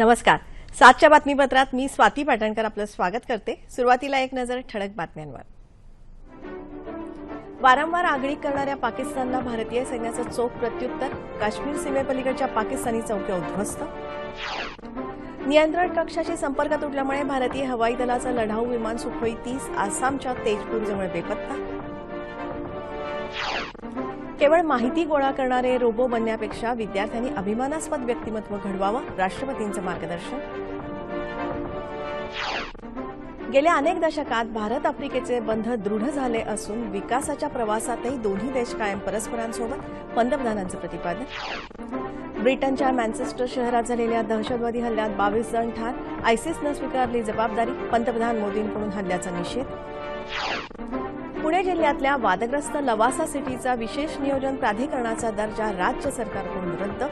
नमस्कार. 7च्या बातमीपत्रात मी स्वाती पाटणकर आपलं स्वागत करते. सुरुवातीला एक नजर ठळक बातम्यांवर. वारंवार आगळीक करणाऱ्या पाकिस्तानला भारतीय सैन्याचं चोख प्रत्युत्तर. काश्मीर सीमेपलीकडच्या पाकिस्तानी चौक्या उद्ध्वस्त. नियंत्रण कक्षाशी संपर्क तुटल्यामुळे भारतीय हवाई दलाचं लढाऊ विमान सुखोई 30 आसामच्या तेजपूरजवळ बेपत्ता. केवळ माहिती गोळा करणारे रोबो बनण्यापेक्षा विद्यार्थ्यांनी अभिमानास्पद व्यक्तिमत्व घडवावं, राष्ट्रपतींचं मार्गदर्शन. गेल्या अनेक दशकात भारत आफ्रिकेचे बंध दृढ झाले असून विकासाच्या प्रवासातही दोन्ही देश कायम परस्परांसोबत, पंतप्रधानांचं प्रतिपादन. ब्रिटनच्या मँचेस्टर शहरात झालेल्या दहशतवादी हल्ल्यात 22 जण ठार. आयसिसनं स्वीकारली जबाबदारी. पंतप्रधान मोदींकडून हल्ल्याचा निषेध. पुणे जिल्ह्यातल्या वादग्रस्त लवासा सिटीचा विशेष नियोजन प्राधिकरणाचा दर्जा राज्य सरकारकडून रद्द.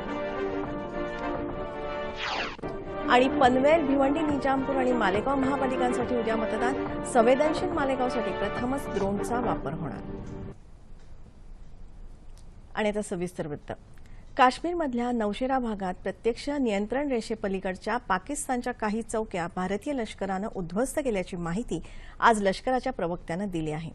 आणि पनवेल, भिवंडी, निजामपूर आणि मालेगाव महापालिकांसाठी उद्या मतदान. संवेदनशील मालेगावसाठी प्रथमच ड्रोनचा वापर होणार. आणि आता सविस्तर वृत्त. काश्मीरमधल्या नौशेरा भागात प्रत्यक्ष नियंत्रण रेषेपलीकडच्या पाकिस्तानच्या काही चौक्या भारतीय लष्करानं उद्ध्वस्त केल्याची माहिती आज लष्कराच्या प्रवक्त्यानं दिली आहे.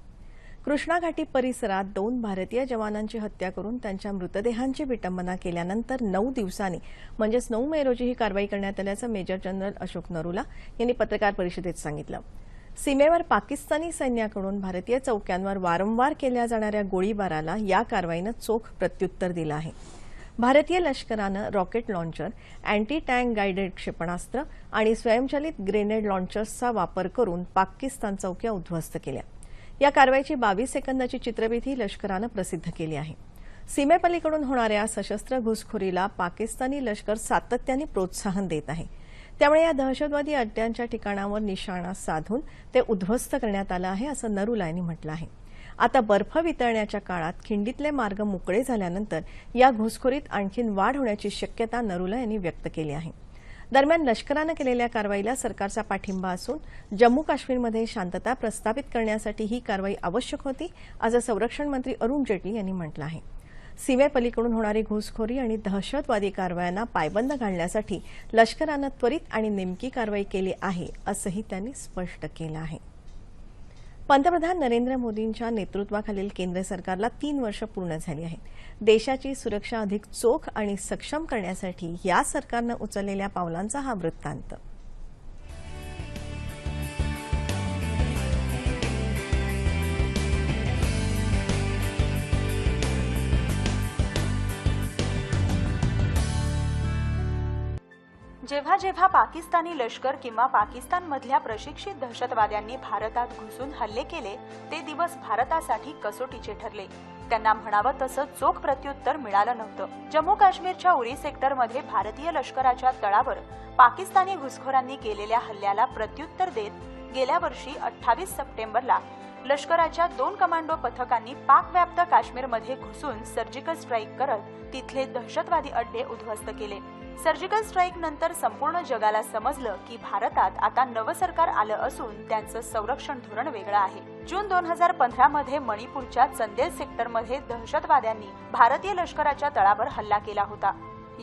कृष्णा घाटी परिसरात 2 भारतीय जवानांची हत्या करून त्यांच्या मृतदेहांची विटंबना केल्यानंतर 9 दिवसांनी म्हणजेच 9 मे रोजी ही कारवाई करण्यात आल्याचं मेजर जनरल अशोक नरुला यांनी पत्रकार परिषदेत सांगितलं. सीमेवर पाकिस्तानी सैन्याकडून भारतीय चौक्यांवर वारंवार केल्या जाणाऱ्या गोळीबाराला या कारवाईनं चोख प्रत्युत्तर दिलं आहे. भारतीय लष्करानं rocket launcher, anti tank guided क्षेपणास्त्र आणि स्वयंचलित ग्रेनेड लॉन्चर्सचा वापर करून पाकिस्तान चौक्या उद्ध्वस्त केल्या. या कारवाईची 22 सेकंदाची चित्रफितही लष्करानं प्रसिद्ध केली आहे. सीमेपलीकडून होणाऱ्या सशस्त्र घुसखोरीला पाकिस्तानी लष्कर सातत्याने प्रोत्साहन देत आहे. त्यामुळे या दहशतवादी अड्ड्यांच्या ठिकाणावर निशाणा साधून ते उद्ध्वस्त करण्यात आलं आहे, असं नरुला यांनी म्हटलं आहे. आता बर्फ वितळण्याच्या काळात खिंडीतले मार्ग मोकळे झाल्यानंतर या घुसखोरीत आणखीन वाढ होण्याची शक्यता नरुला यांनी व्यक्त केली आहे. दरम्यान लष्करानं केलेल्या कारवाईला सरकारचा पाठिंबा असून जम्मू काश्मीरमध्ये शांतता प्रस्थापित करण्यासाठी ही कारवाई आवश्यक होती, असं संरक्षण मंत्री अरुण जेटली यांनी म्हटलं आहे. सीमेपलीकडून होणारी घुसखोरी आणि दहशतवादी कारवायांना पायबंद घालण्यासाठी लष्करानं त्वरित आणि नेमकी कारवाई केली आहे, असंही त्यांनी स्पष्ट केलं आहे. पंतप्रधान नरेंद्र मोदींच्या नेतृत्वाखालील केंद्र सरकारला 3 वर्ष पूर्ण झाली आहेत. देशाची सुरक्षा अधिक चोख आणि सक्षम करण्यासाठी या सरकारनं उचललेल्या पावलांचा हा वृत्तांत. जेव्हा जेव्हा पाकिस्तानी लष्कर किंवा पाकिस्तानमधल्या प्रशिक्षित दहशतवाद्यांनी भारतात घुसून हल्ले केले, ते दिवस भारतासाठी कसोटीचे ठरले. त्यांना म्हणावं तसं चोख प्रत्युत्तर मिळालं नव्हतं. जम्मू काश्मीरच्या उरी सेक्टरमध्ये भारतीय लष्कराच्या तळावर पाकिस्तानी घुसखोरांनी केलेल्या हल्ल्याला प्रत्युत्तर देत गेल्या वर्षी 28 सप्टेंबरला लष्कराच्या 2 कमांडो पथकांनी पाकव्याप्त काश्मीरमध्ये घुसून सर्जिकल स्ट्राईक करत तिथले दहशतवादी अड्डे उद्ध्वस्त केले. सर्जिकल स्ट्राईक नंतर संपूर्ण जगाला समजलं की भारतात आता नवं सरकार आलं असून त्यांचं संरक्षण धोरण वेगळं आहे. जून 2015 मध्ये मणिपूरच्या चंदेल सेक्टरमध्ये दहशतवाद्यांनी भारतीय लष्कराच्या तळावर हल्ला केला होता.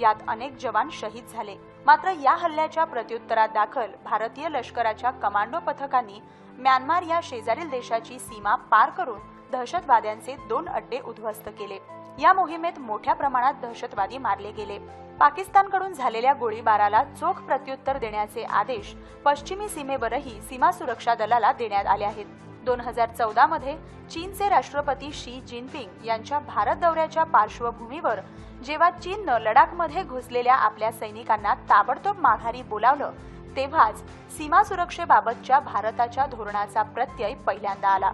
यात अनेक जवान शहीद झाले. मात्र या हल्ल्याच्या प्रत्युत्तरात दाखल भारतीय लष्कराच्या कमांडो पथकांनी म्यानमार या शेजारील देशाची सीमा पार करून दहशतवाद्यांचे 2 अड्डे उद्ध्वस्त केले. या मोहिमेत मोठ्या प्रमाणात दहशतवादी मारले गेले. पाकिस्तानकडून झालेल्या गोळीबाराला चोख प्रत्युत्तर देण्याचे आदेश पश्चिमी सीमेवरही सीमा सुरक्षा दलाला देण्यात आले आहेत. 2014 मध्ये चीनचे राष्ट्रपती शी जिनपिंग यांच्या भारत दौऱ्याच्या पार्श्वभूमीवर जेव्हा चीननं लडाखमध्ये घुसलेल्या आपल्या सैनिकांना ताबडतोब माघारी बोलावलं, तेव्हाच सीमा सुरक्षेबाबतच्या भारताच्या धोरणाचा प्रत्यय पहिल्यांदा आला.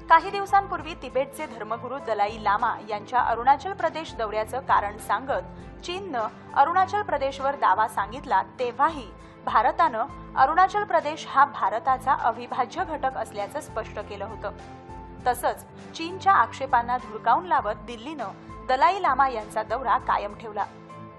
काही दिवसांपूर्वी तिबेटचे धर्मगुरू दलाई लामा यांच्या अरुणाचल प्रदेश दौऱ्याचं कारण सांगत चीननं अरुणाचल प्रदेशवर दावा सांगितला, तेव्हाही भारतानं अरुणाचल प्रदेश हा भारताचा अविभाज्य घटक असल्याचं स्पष्ट केलं होतं. तसंच चीनच्या आक्षेपांना धुडकावून लावत दिल्लीनं दलाई लामा यांचा दौरा कायम ठेवला.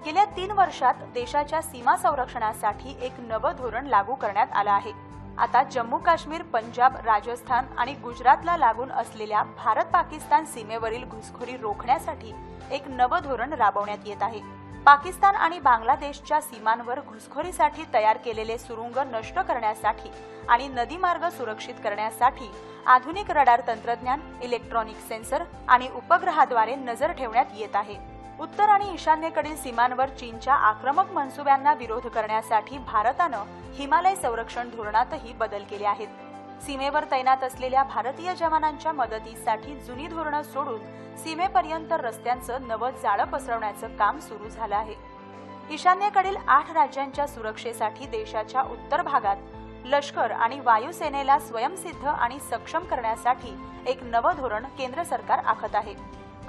गेल्या 3 वर्षात देशाच्या सीमा संरक्षणासाठी एक नवं धोरण लागू करण्यात आलं आहे. आता जम्मू काश्मीर, पंजाब, राजस्थान आणि गुजरातला लागून असलेल्या भारत पाकिस्तान सीमेवरील घुसखोरी रोखण्यासाठी एक नवं धोरण राबवण्यात येत आहे. पाकिस्तान आणि बांगलादेशच्या सीमांवर घुसखोरीसाठी तयार केलेले सुरुंग नष्ट करण्यासाठी आणि नदीमार्ग सुरक्षित करण्यासाठी आधुनिक रडार तंत्रज्ञान, इलेक्ट्रॉनिक सेन्सर आणि उपग्रहाद्वारे नजर ठेवण्यात येत आहे. उत्तर आणि ईशान्येकडील सीमांवर चीनच्या आक्रमक मनसुब्यांना विरोध करण्यासाठी भारतानं हिमालय संरक्षण धोरणातही बदल केले आहेत. सीमेवर तैनात असलेल्या भारतीय जवानांच्या मदतीसाठी जुनी धोरणं सोडून सीमेपर्यंत रस्त्यांचं नवं जाळं पसरवण्याचं काम सुरू झालं आहे. ईशान्येकडील 8 राज्यांच्या सुरक्षेसाठी देशाच्या उत्तर भागात लष्कर आणि वायुसेनेला स्वयंसिद्ध आणि सक्षम करण्यासाठी एक नवं धोरण केंद्र सरकार आखत आहे.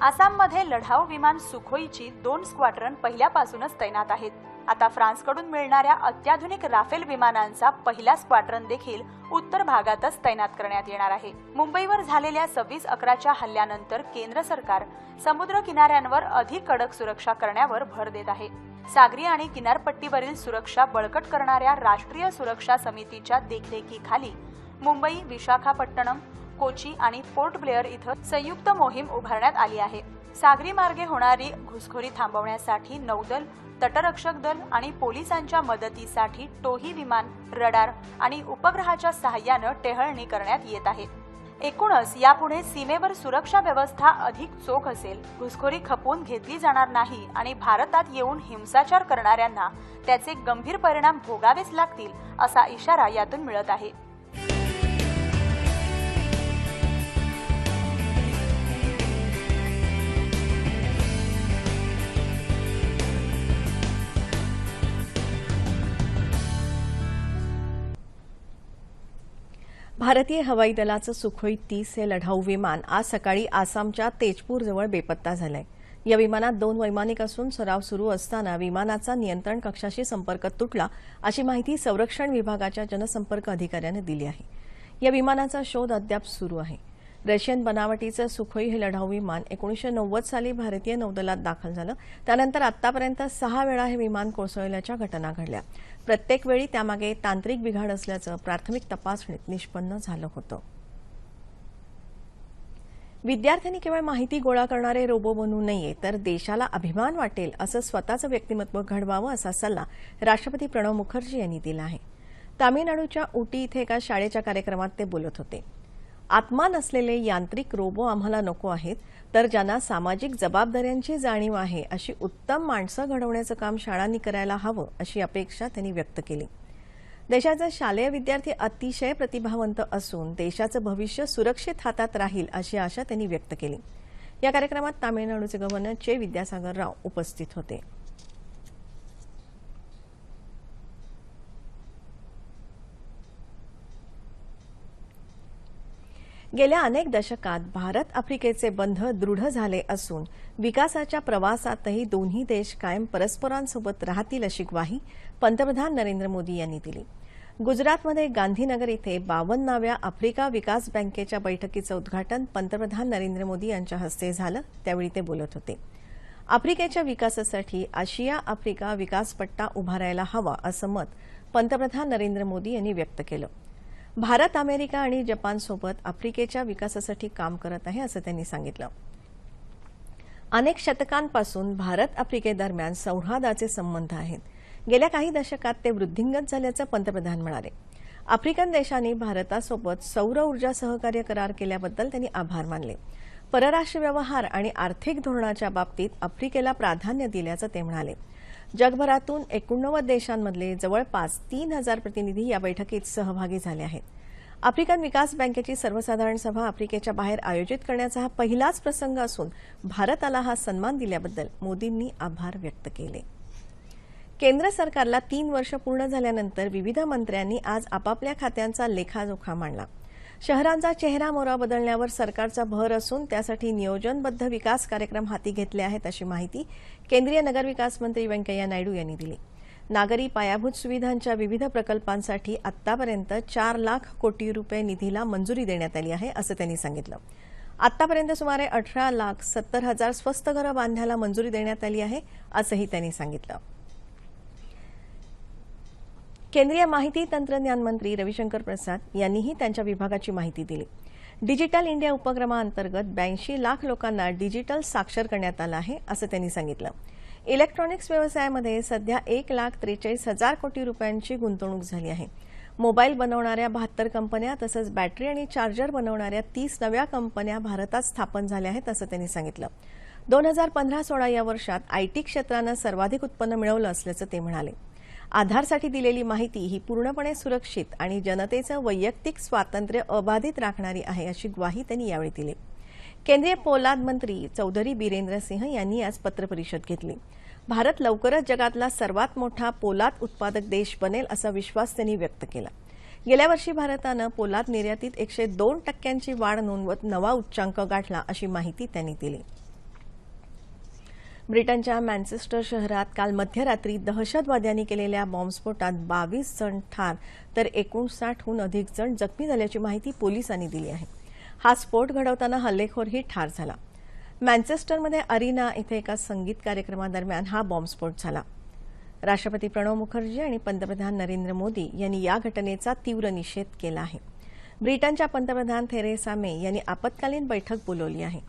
आसाममध्ये लढाऊ विमान सुखोईची 2 स्क्वाड्रन पहिल्यापासूनच तैनात आहेत. आता फ्रान्सकडून मिळणाऱ्या अत्याधुनिक राफेल विमानांचा पहिला स्क्वाड्रन देखील उत्तर भागातच तैनात करण्यात येणार आहे. मुंबईवर झालेल्या 26/11च्या हल्ल्यानंतर केंद्र सरकार समुद्र किनाऱ्यांवर अधिक कडक सुरक्षा करण्यावर भर देत आहे. सागरी आणि किनारपट्टीवरील सुरक्षा बळकट करणाऱ्या राष्ट्रीय सुरक्षा समितीच्या देखरेखीखाली मुंबई, विशाखापट्टणम, कोची आणि पोर्ट ब्लेअर इथं संयुक्त मोहीम उभारण्यात आली आहे. सागरी मार्गे होणारी घुसखोरी थांबवण्यासाठी नौदल, तटरक्षक दल आणि पोलिसांच्या मदतीसाठी टोही विमान, रडार आणि उपग्रहाच्या सहाय्यानं टेहळणी करण्यात येत आहे. एकूणच यापुढे सीमेवर सुरक्षा व्यवस्था अधिक चोख असेल, घुसखोरी खपवून घेतली जाणार नाही आणि भारतात येऊन हिंसाचार करणाऱ्यांना त्याचे गंभीर परिणाम भोगावेच लागतील असा इशारा यातून मिळत आहे. भारतीय हवाई दलाचं सुखोई 30 हे लढाऊ विमान आज सकाळी आसामच्या तेजपूरजवळ बेपत्ता झालंय. या विमानात 2 वैमानिक असून सराव सुरू असताना विमानाचा नियंत्रण कक्षाशी संपर्क तुटला, अशी माहिती संरक्षण विभागाच्या जनसंपर्क अधिकाऱ्याने दिली आहे. या विमानाचा शोध अद्याप सुरू आहे. रशियन बनावटीचं सुखोई हे लढाऊ विमान 1990 साली भारतीय नौदलात दाखल झालं. त्यानंतर आतापर्यंत 6 वेळा हे विमान कोसळल्याच्या घटना घडल्या. प्रत्येक वेळी त्यामागे तांत्रिक बिघाड असल्याचं प्राथमिक तपासणीत निष्पन्न झालं होतं. विद्यार्थ्यांनी केवळ माहिती गोळा करणारे रोबो बनू नये, तर देशाला अभिमान वाटेल असं स्वतःचं व्यक्तिमत्व घडवावं, असा सल्ला राष्ट्रपती प्रणव मुखर्जी यांनी दिला आहे. तामिळनाडूच्या उटी इथे एका शाळेच्या कार्यक्रमात ते बोलत होते. आत्मा नसलेले यांत्रिक रोबो आम्हाला नको आहेत, तर ज्यांना सामाजिक जबाबदाऱ्यांची जाणीव आहे अशी उत्तम माणसं घडवण्याचं काम शाळांनी करायला हवं, अशी अपेक्षा त्यांनी व्यक्त केली. देशाचे शालेय विद्यार्थी अतिशय प्रतिभावंत असून देशाचं भविष्य सुरक्षित हातात राहील, अशी आशा त्यांनी व्यक्त केली. या कार्यक्रमात तामिळनाडूचे गव्हर्नर चे विद्यासागर राव उपस्थित होते. गेल्या अनेक दशकात भारत आफ्रिकेचे बंध दृढ झाले असून विकासाच्या प्रवासातही दोन्ही देश कायम परस्परांसोबत राहतील, अशी ग्वाही पंतप्रधान नरेंद्र मोदी यांनी दिली. गुजरातमध्ये गांधीनगर इथे 52व्या आफ्रिका विकास बँकेच्या बैठकीचं उद्घाटन पंतप्रधान नरेंद्र मोदी यांच्या हस्ते झालं. त्यावेळी ते बोलत होते. आफ्रिकेच्या विकासासाठी आशिया आफ्रिका विकास पट्टा उभारायला हवा, असं मत पंतप्रधान नरेंद्र मोदी यांनी व्यक्त केलं. भारत अमेरिका आणि जपानसोबत आफ्रिकेच्या विकासासाठी काम करत आहे, असं त्यांनी सांगितलं. अनेक शतकांपासून भारत आफ्रिकेदरम्यान सौहार्दाचे संबंध आहेत. गेल्या काही दशकात ते वृद्धिंगत झाल्याचं पंतप्रधान म्हणाले. आफ्रिकन देशांनी भारतासोबत सौर ऊर्जा सहकार्य करार केल्याबद्दल त्यांनी आभार मानले. परराष्ट्र व्यवहार आणि आर्थिक धोरणाच्या बाबतीत आफ्रिकेला प्राधान्य दिल्याचं ते म्हणाले. जगभरातून 89 देशांमधले जवळपास 3000 प्रतिनिधी या बैठकीत सहभागी झाले आहेत. आफ्रिकन विकास बँकेची सर्वसाधारण सभा आफ्रिकेच्या बाहेर आयोजित करण्याचा हा पहिलाच प्रसंग असून भारताला हा सन्मान दिल्याबद्दल मोदींनी आभार व्यक्त केले. केंद्र सरकारला 3 वर्ष पूर्ण झाल्यानंतर विविध मंत्र्यांनी आज आपापल्या खात्यांचा लेखाजोखा मांडला. शहरांचा चेहरामोहरा बदलण्यावर सरकारचा भर असून त्यासाठी नियोजनबद्ध विकास कार्यक्रम हाती घेतले आहेत, अशी माहिती केंद्रीय नगरविकास मंत्री व्यंकय्या नायडू यांनी दिली. नागरी पायाभूत सुविधांच्या विविध प्रकल्पांसाठी आतापर्यंत 4 लाख कोटी रुपये निधीला मंजुरी देण्यात आली आहे, असं त्यांनी सांगितलं. आतापर्यंत सुमारे 18,70,000 स्वस्त घरं बांधण्याला मंजुरी देण्यात आली आहे, असंही त्यांनी सांगितलं. केंद्रीय माहिती तंत्रज्ञान मंत्री रविशंकर प्रसाद यांनीही त्यांच्या विभागाची माहिती दिली. डिजिटल इंडिया उपक्रमाअंतर्गत 82 लाख लोकांना डिजिटल साक्षर करण्यात आलं आहे, असं त्यांनी सांगितलं. इलेक्ट्रॉनिक्स व्यवसायामध्ये सध्या 1,43,000 कोटी रुपयांची गुंतवणूक झाली आहे. मोबाईल बनवणाऱ्या 72 कंपन्या तसंच बॅटरी आणि चार्जर बनवणाऱ्या 30 नव्या कंपन्या भारतात स्थापन झाल्या आहेत असं त्यांनी सांगितलं. 2015-16 या वर्षात आयटी क्षेत्रानं सर्वाधिक उत्पन्न मिळवलं असल्याचं ते म्हणाले. आधारसाठी दिलेली माहिती ही पूर्णपणे सुरक्षित आणि जनतेचं वैयक्तिक स्वातंत्र्य अबाधित राखणारी आहे अशी ग्वाही त्यांनी यावेळी दिली. केंद्रीय पोलाद मंत्री चौधरी बिरेंद्र सिंह यांनी आज पत्रपरिषद घेतली. भारत लवकरच जगातला सर्वात मोठा पोलाद उत्पादक देश बनेल असा विश्वास त्यांनी व्यक्त केला. गेल्या वर्षी भारतानं पोलाद निर्यातीत 102% वाढ नोंदवत नवा उच्चांक गाठला अशी माहिती त्यांनी दिली. ब्रिटनच्या मँचेस्टर शहरात काल मध्यरात्री दहशतवाद्यांनी केलेल्या बॉम्बस्फोटात 22 जण ठार तर 59हून अधिक जण जखमी झाल्याची माहिती पोलिसांनी दिली आहे. हा स्फोट घडवताना हल्लेखोरही ठार झाला. मँचेस्टरमध्ये अरिना इथे एका संगीत कार्यक्रमादरम्यान हा बॉम्बस्फोट झाला. राष्ट्रपती प्रणव मुखर्जी आणि पंतप्रधान नरेंद्र मोदी यांनी या घटनेचा तीव्र निषेध केला आहे. ब्रिटनच्या पंतप्रधान थेरेसा मे यांनी आपत्कालीन बैठक बोलावली आहे.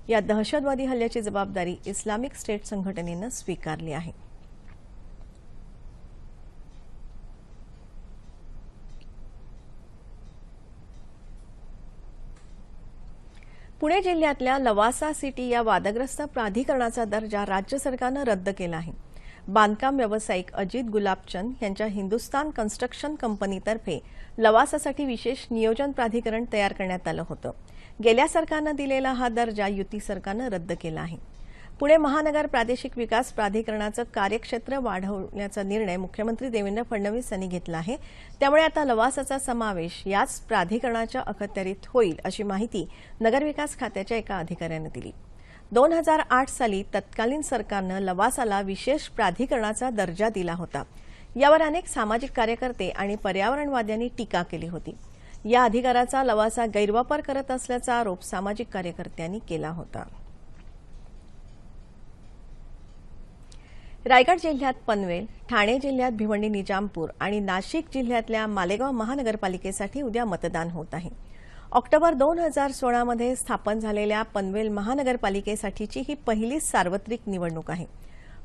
या दहशतवादी हल्ल्याची जबाबदारी इस्लामिक स्टेट संघटनेनं स्वीकारली आहे. पुणे जिल्ह्यातल्या लवासा सिटी या वादग्रस्त प्राधिकरणाचा दर्जा राज्य सरकारनं रद्द केला आहे. बांधकाम व्यावसायिक अजित गुलाबचंद यांच्या हिंदुस्तान कन्स्ट्रक्शन कंपनीतर्फे लवासासाठी विशेष नियोजन प्राधिकरण तयार करण्यात आलं होतं. गेल्या सरकारनं दिलेला हा दर्जा युती सरकारनं रद्द केला आहे. पुणे महानगर प्रादेशिक विकास प्राधिकरणाचं कार्यक्षेत्र वाढवण्याचा निर्णय मुख्यमंत्री देवेंद्र फडणवीस यांनी घेतला आहे. त्यामुळे आता लवासाचा समावेश याच प्राधिकरणाच्या अखत्यारीत होईल अशी माहिती नगरविकास खात्याच्या एका अधिकाऱ्यानं दिली. 2008 साली तत्कालीन सरकारनं लवासाला विशेष प्राधिकरणाचा दर्जा दिला होता. यावर अनेक सामाजिक कार्यकर्ते आणि पर्यावरणवाद्यांनी टीका केली होती. या अधिकाराचा लवासा गैरवापर करत असल्याचा आरोप सामाजिक कार्यकर्त्यांनी केला होता. रायगड जिल्ह्यात पनवेल, ठाणे जिल्ह्यात भिवंडी निजामपूर आणि नाशिक जिल्ह्यातल्या मालेगाव महानगरपालिकेसाठी उद्या मतदान होत आहे. ऑक्टोबर 2016 मध्ये स्थापन झालेल्या पनवेल महानगरपालिकेसाठीची ही पहिलीच सार्वत्रिक निवडणूक आहे.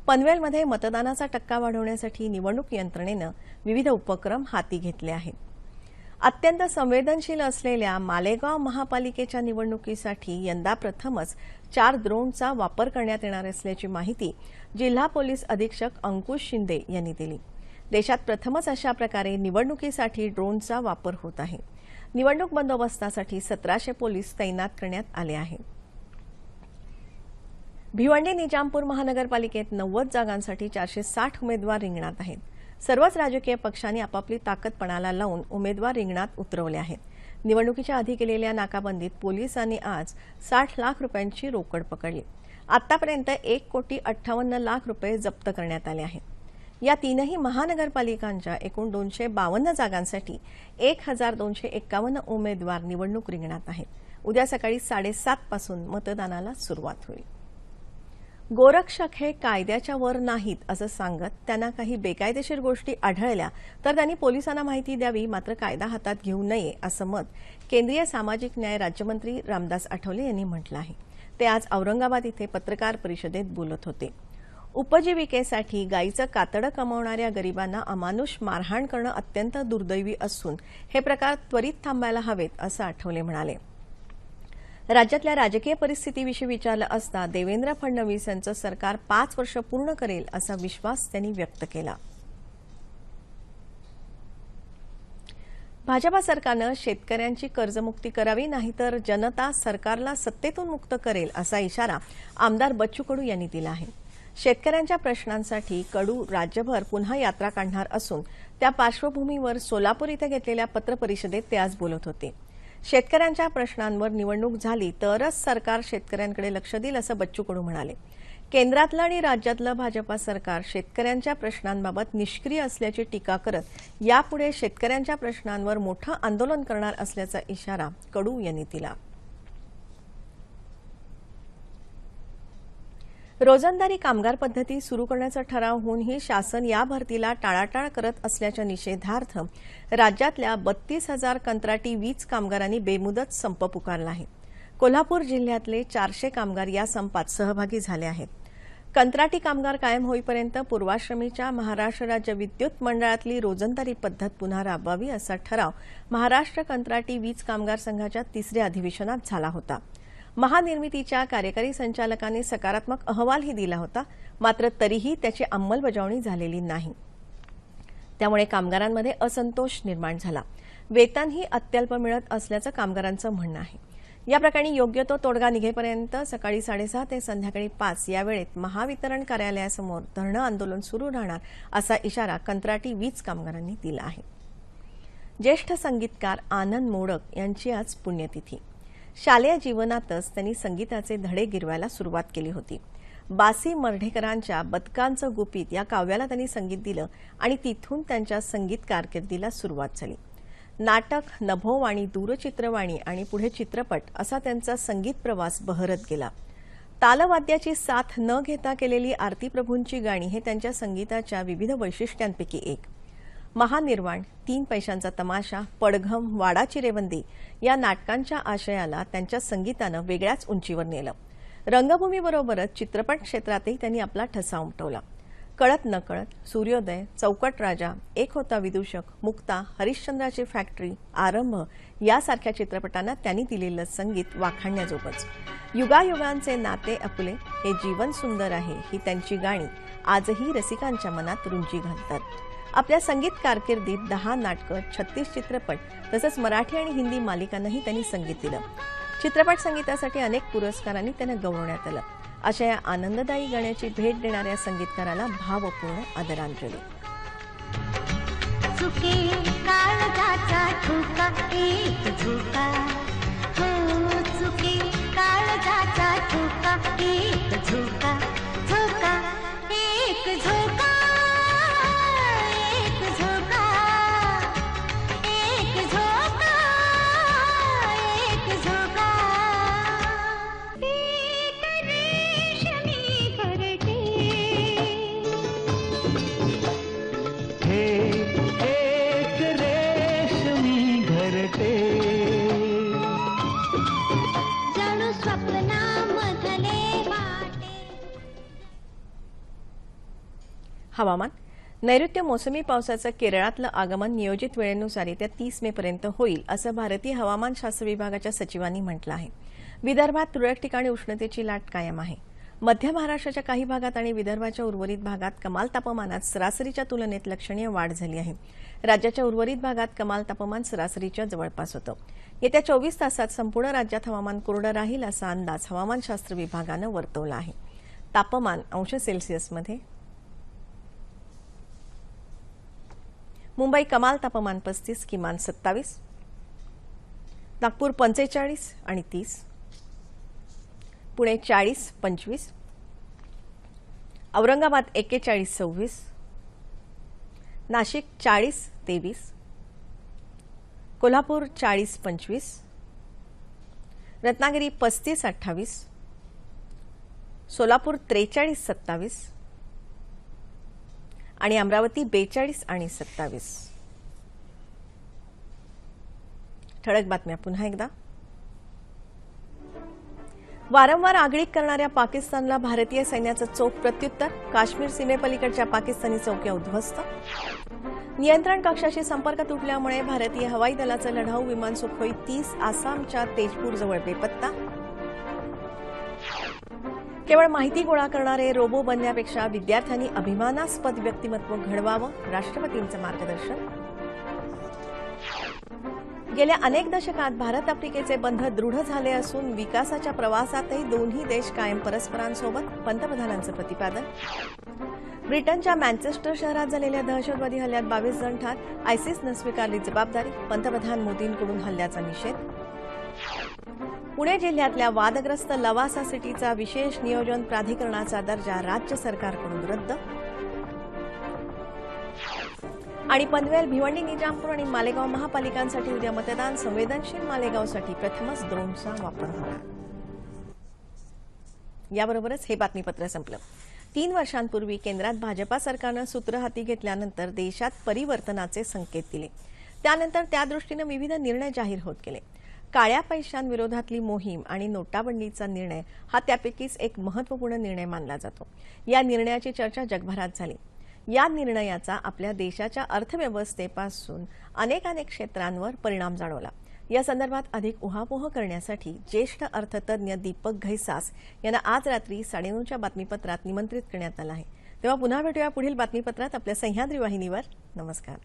पनवेलमध्ये मतदानाचा टक्का वाढवण्यासाठी निवडणूक यंत्रणेनं विविध उपक्रम हाती घेतले आहेत. अत्यंत संवेदनशील असलेल्या मालेगाव महापालिकेच्या निवडणुकीसाठी यंदा प्रथमच 4 ड्रोनचा वापर करण्यात येणार असल्याची माहिती जिल्हा पोलीस अधीक्षक अंकुश शिंदे यांनी दिली. देशात प्रथमच अशा प्रकारे निवडणुकीसाठी ड्रोनचा वापर होत आहे. निवडणूक बंदोबस्तासाठी 1700 पोलीस तैनात करण्यात आले आहेत. भिवंडी निजामपूर महानगरपालिकेत 90 जागांसाठी 460 उमेदवार रिंगणात आहेत. सर्वच राजकीय पक्षांनी आपापली ताकद पणाला लावून उमेदवार रिंगणात उतरवले आहेत. निवडणुकीच्या आधी केलेल्या नाकाबंदीत पोलिसांनी आज 60 लाख रुपयांची रोकड पकडली. आतापर्यंत 1,58,00,000 रुपये जप्त करण्यात आले आहेत. या तीनही महानगरपालिकांच्या एकूण 252 जागांसाठी 1,251 उमेदवार निवडणूक रिंगणात आहेत. उद्या सकाळी 7:30 पासून मतदानाला सुरुवात होईल. गोरक्षक हे कायद्याच्या वर नाहीत असं सांगत त्यांना काही बेकायदेशीर गोष्टी आढळल्या तर त्यांनी पोलिसांना माहिती द्यावी, मात्र कायदा हातात घेऊ नये असं मत केंद्रीय सामाजिक न्याय राज्यमंत्री रामदास आठवले यांनी म्हटलं आहे. ते आज औरंगाबाद इथे पत्रकार परिषदेत बोलत होते. उपजीविकेसाठी गाईचं कातडं कमावणाऱ्या गरिबांना अमानुष मारहाण करणं अत्यंत दुर्दैवी असून हे प्रकार त्वरित थांबायला हवेत असं आठवले म्हणाले. राज्यातल्या राजकीय परिस्थितीविषयी विचारलं असता देवेंद्र फडणवीस यांचं सरकार 5 वर्ष पूर्ण करेल असा विश्वास त्यांनी व्यक्त केला. भाजपा सरकारनं शेतकऱ्यांची कर्जमुक्ती करावी, नाहीतर जनता सरकारला सत्तेतून मुक्त करेल असा इशारा आमदार बच्चू कडू यांनी दिला आहे. शेतकऱ्यांच्या प्रश्नांसाठी कडू राज्यभर पुन्हा यात्रा काढणार असून त्या पार्श्वभूमीवर सोलापूर इथे घेतलेल्या पत्रपरिषदेत ते आज बोलत होते. शेतकऱ्यांच्या प्रश्नांवर निवडणूक झाली तरच सरकार शेतकऱ्यांकडे लक्ष देईल असं बच्चू कडू म्हणाले. केंद्रातलं आणि राज्यातलं भाजपा सरकार शेतकऱ्यांच्या प्रश्नांबाबत निष्क्रिय असल्याची टीका करत यापुढे शेतकऱ्यांच्या प्रश्नांवर मोठं आंदोलन करणार असल्याचा इशारा कडू यांनी दिला. रोजंदारी कामगार पद्धती सुरू करण्याचा ठराव होऊनही शासन या भरतीला टाळाटाळ करत असल्याच्या निषेधार्थ राज्यातल्या 32,000 कंत्राटी वीज कामगारांनी बेमुदत संप पुकारला आहे. कोल्हापूर जिल्ह्यातले 400 कामगार या संपात सहभागी झाले आहेत. कंत्राटी कामगार कायम होईपर्यंत पूर्वाश्रमीच्या महाराष्ट्र राज्य विद्युत मंडळातली रोजंदारी पद्धत पुन्हा राबवावी असा ठराव महाराष्ट्र कंत्राटी वीज कामगार संघाच्या 3ऱ्या अधिवेशनात झाला होता. महानिर्मितीच्या कार्यकारी संचालकांनी सकारात्मक अहवालही दिला होता, मात्र तरीही त्याची अंमलबजावणी झालेली नाही. त्यामुळे कामगारांमध्ये असंतोष निर्माण झाला. वेतनही अत्यल्प मिळत असल्याचं कामगारांचं म्हणणं आहे. या प्रकरणी योग्य तो तोडगा निघेपर्यंत सकाळी 6:30 ते संध्याकाळी 5 या वेळेत महावितरण कार्यालयासमोर धरणं आंदोलन सुरू राहणार असा इशारा कंत्राटी वीज कामगारांनी दिला आहे. ज्येष्ठ संगीतकार आनंद मोडक यांची आज पुण्यतिथी. शालेय जीवनातच त्यांनी संगीताचे धडे गिरवायला सुरुवात केली होती. बासी मर्ढेकरांच्या बदकांचं गुपित या काव्याला त्यांनी संगीत दिलं आणि तिथून त्यांच्या संगीत कारकिर्दीला सुरुवात झाली. नाटक, नभोवाणी, दूरचित्रवाणी आणि पुढे चित्रपट असा त्यांचा संगीत प्रवास बहरत गेला. तालवाद्याची साथ न घेता केलेली आरती प्रभूंची गाणी हे त्यांच्या संगीताच्या विविध वैशिष्ट्यांपैकी एक. महानिर्वाण, 3 पैशांचा तमाशा, पडघम, वाडाची रेवंदी या नाटकांच्या आशयाला त्यांच्या संगीतानं वेगळ्याच उंचीवर नेलं. रंगभूमीबरोबरच चित्रपट क्षेत्रातही त्यांनी आपला ठसा उमटवला. कळत नकळत, सूर्योदय, चौकट राजा, एक होता विदूषक, मुक्ता, हरिश्चंद्राची फॅक्टरी, आरंभ यासारख्या चित्रपटांना त्यांनी दिलेलं संगीत वाखाणण्याजोगंच. युगायुगांचे नाते आपले, हे जीवन सुंदर आहे ही त्यांची गाणी आजही रसिकांच्या मनात रुंजी घालतात. आपल्या संगीत कारकिर्दीत 10 नाटकं, 36 चित्रपट तसंच मराठी आणि हिंदी मालिकांनाही त्यांनी संगीत दिलं. चित्रपट संगीतासाठी अनेक पुरस्कारांनी त्यांना गौरवण्यात आलं. अशा या आनंददायी गाण्याची भेट देणाऱ्या संगीतकाराला भावपूर्ण आदरांजली. चुके काळजाचा ठोका एक झोका, हो चुके काळजाचा ठोका एक झोका, झोका एक झोका, एक झोका, एक झोका, एक झोका. एक रेशमी घरटे, हे एक रेशमी घरटे, जणू स्वप्नामधले वाटे. हवामान. नैऋत्य मोसमी पावसाचं केरळातलं आगमन नियोजित वेळेनुसार येत्या 30 मेपर्यंत होईल असं भारतीय हवामानशास्त्र विभागाच्या सचिवांनी म्हटलं आहे. विदर्भात तुरळक ठिकाणी उष्णतेची लाट कायम आहे. मध्य महाराष्ट्राच्या काही भागात आणि विदर्भाच्या उर्वरित भागात कमाल तापमानात सरासरीच्या तुलनेत लक्षणीय वाढ झाली आहे. राज्याच्या उर्वरित भागात कमाल तापमान सरासरीच्या जवळपास होतं. येत्या 24 तासात संपूर्ण राज्यात हवामान कोरडं राहील असा अंदाज हवामानशास्त्र विभागानं वर्तवला आहे. तापमान अंश सेल्सिअसमध्ये. मुंबई कमाल तापमान 35, किमान 27. नागपूर 45 आणि 30. पुणे 40, 25. औरंगाबाद 41, 26. नाशिक 40, 23. कोल्हापूर 40, 25. रत्नागिरी 35, 28. सोलापूर 43, 27. आणि अमरावती 42 आणि 27. ठळक बातम्या पुन्हा एकदा. वारंवार आगळीक करणाऱ्या पाकिस्तानला भारतीय सैन्याचं चोख प्रत्युत्तर. काश्मीर सीमेपलीकडच्या पाकिस्तानी चौक्या उद्ध्वस्त. नियंत्रण कक्षाशी संपर्क तुटल्यामुळे भारतीय हवाई दलाचं लढाऊ विमान सुखोई 30 आसामच्या तेजपूरजवळ बेपत्ता. केवळ माहिती गोळा करणारे रोबो बनण्यापेक्षा विद्यार्थ्यांनी अभिमानास्पद व्यक्तिमत्व घडवावं, राष्ट्रपतींचं मार्गदर्शन. गेल्या अनेक दशकात भारत आफ्रिकेचे बंध दृढ झाले असून विकासाच्या प्रवासातही दोन्ही देश कायम परस्परांसोबत, पंतप्रधानांचं प्रतिपादन. ब्रिटनच्या मँचेस्टर शहरात झालेल्या दहशतवादी हल्ल्यात 22 जण ठार. आयसिसनं स्वीकारली जबाबदारी. पंतप्रधान मोदींकडून हल्ल्याचा निषेध. पुणे जिल्ह्यातल्या वादग्रस्त लवासा सिटीचा विशेष नियोजन प्राधिकरणाचा दर्जा राज्य सरकारकडून रद्द. आणि पनवेल, भिवंडी, निजामपूर आणि मालेगाव महापालिकांसाठी उद्या मतदान. संवेदनशील मालेगावसाठी प्रथमच ड्रोनचा वापर होणार. याबरोबरच हे बातमीपत्र संपलं. 3 वर्षांपूर्वी केंद्रात भाजपा सरकारनं सूत्र हाती घेतल्यानंतर देशात परिवर्तनाचे संकेत दिले. त्यानंतर त्यादृष्टीनं विविध निर्णय जाहीर होत गेले. काळ्या पैशांविरोधातली मोहीम आणि नोटाबंदीचा निर्णय हा त्यापैकीच एक महत्त्वपूर्ण निर्णय मानला जातो. या निर्णयाची चर्चा जगभरात झाली. या निर्णयाचा आपल्या देशाच्या अर्थव्यवस्थेपासून अनेक क्षेत्रांवर परिणाम जाणवला. या संदर्भात अधिक उहापोह करण्यासाठी ज्येष्ठ अर्थतज्ञ दीपक घैसास यांना आज रात्री 9:30च्या बातमीपत्रात निमंत्रित करण्यात आलं आहे. तेव्हा पुन्हा भेटूया पुढील बातमीपत्रात आपल्या सह्याद्री वाहिनीवर. नमस्कार.